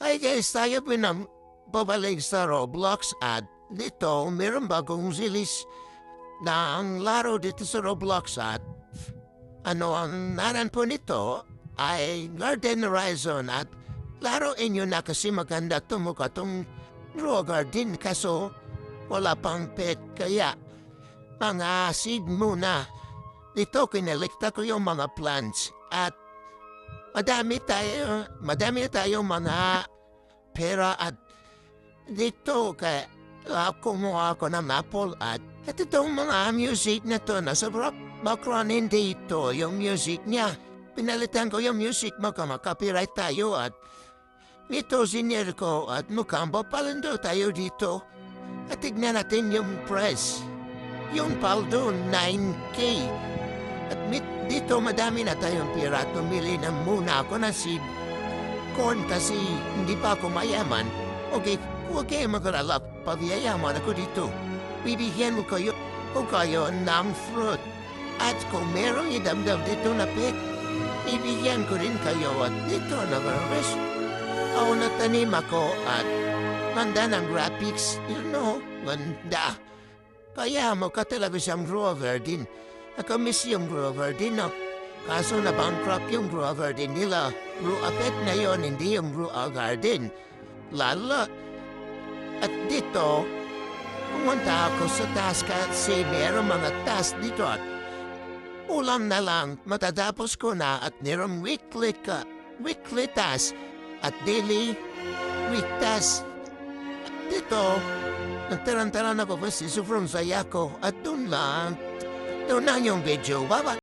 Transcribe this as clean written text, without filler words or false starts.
Hi guys, tayo babalik sa Roblox at dito meron bagong zilis na ang laro dito sa Roblox at ang naran po nito ay Garden Horizon at laro inyo na kasi maganda tumukha tong Raw Garden kaso wala pang pet kaya mga seed muna. Dito kinalikta ko yung mga plants at madami tayo mga pera at dito kumuha ako ng apple at itong mga music na to nasa background dito yung music niya. Pinalitan ko yung music copyright tayo at dito sinir ko at mukhang papalando tayo dito at tignan natin yung price. Yung paldo 9K at dito madami na tayong pera. Tumili na muna ako ng seed corn kasi hindi pa ako mayaman. Okay, huwag kayo mag-alala. Pagyayaman ako dito. Bibigyan mo kayo ng fruit. At kung merong idamdam dito na pet, bibigyan ko rin kayo at dito na maras. Ako natanim ako at ganda ng graphics. Ganda. Kaya mo ka talaga siyang Grover din. Nakamiss yung Grover din, no? Kaso na-bankrupt yung Grover din nila. Pet na yon, hindi yung Garden. Lalo. At dito, pumunta ako sa task kasi merong mga task dito at ulam na lang. Matatapos ko na at merong weekly task at daily week task. At dito, nagtaran-taran ako kasi sobrang saya ko at doon na yung video. Bye-bye!